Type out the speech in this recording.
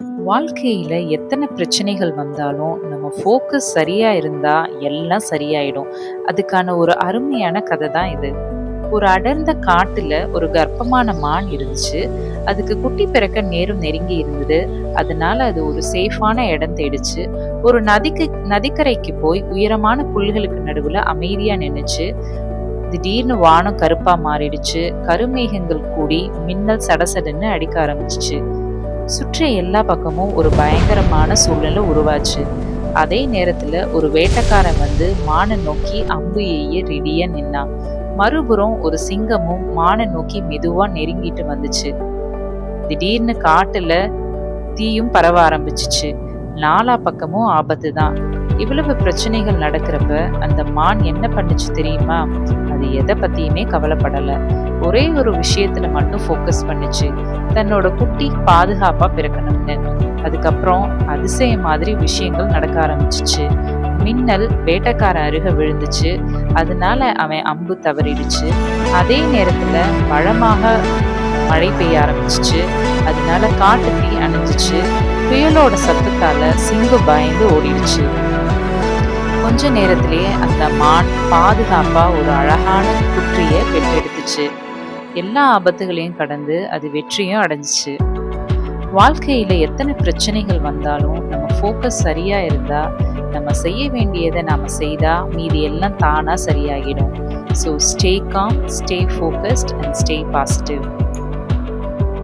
வாழ்க்கையில எத்தனை பிரச்சனைகள் வந்தாலும் நம்ம ஃபோக்கஸ் சரியா இருந்தா எல்லாம் சரியாயிடும். அதுக்கான ஒரு அருமையான கதை தான் இது. ஒரு அடர்ந்த காட்டுல ஒரு கர்ப்பமான மான் இருந்துச்சு. அதுக்கு குட்டி பிறக்க நேரம் நெருங்கி இருந்தது. அதனால அது ஒரு சேஃபான இடம் தேடிச்சு. ஒரு நதிக்கரைக்கு போய் உயரமான புல்களுக்கு நடுவுல அமைதியா நின்னுச்சு. திடீர்னு வானம் கருப்பா மாறிடுச்சு. கருமேகங்கள் கூடி மின்னல் சடசடன்னு அடிக்க ஆரம்பிச்சுச்சு. சுற்றி எல்லா பக்கமும் ஒரு பயங்கரமான சூழ்நிலை உருவாச்சு. அதே நேரத்துல ஒரு வேட்டைக்காரன் வந்து மானை நோக்கி அம்பு எய்ய ரெடியா நின்னான். மறுபுறம் ஒரு சிங்கமும் மானை நோக்கி மெதுவா நெருங்கிட்டு வந்துச்சு. திடீர்னு காட்டுல தீயும் பரவ ஆரம்பிச்சுச்சு. நாலா பக்கமும் ஆபத்து தான். இவ்வளவு பிரச்சனைகள் நடக்கிறப்ப அந்த மான் என்ன பண்ணுச்சு தெரியுமா? அது எதை பத்தியுமே கவலைப்படல. ஒரே ஒரு விஷயத்துல மட்டும் ஃபோக்கஸ் பண்ணுச்சு. தன்னோட குட்டி பாதுகாப்பா பிறக்கணும்னு. அதுக்கப்புறம் அதிசய மாதிரி விஷயங்கள் நடக்க ஆரம்பிச்சிச்சு. மின்னல் வேட்டைக்காரன் அருக விழுந்துச்சு. அதனால அவன் அம்பு தவறிடுச்சு. அதே நேரத்துல பழமாக மழை பெய்ய ஆரம்பிச்சிச்சு. அதனால காட்டு தீ அணைஞ்சிச்சு. புயலோட சத்தத்தால சிங்கம் பயந்து ஓடிடுச்சு. கொஞ்ச நேரத்திலேயே அந்த மான் பாதுகாப்பா ஒரு அழகான குற்றிய பெற்றெடுத்துச்சு. எல்லா ஆபத்துகளையும் கடந்து அது வெற்றியும் அடைஞ்சிச்சு. வாழ்க்கையில எத்தனை பிரச்சனைகள் வந்தாலும் நம்ம ஃபோக்கஸ் சரியா இருந்தா, நம்ம செய்ய வேண்டியதை நாம செய்தா மீதி எல்லாம் தானா சரியாகிடும். So stay com, stay focused and stay positive.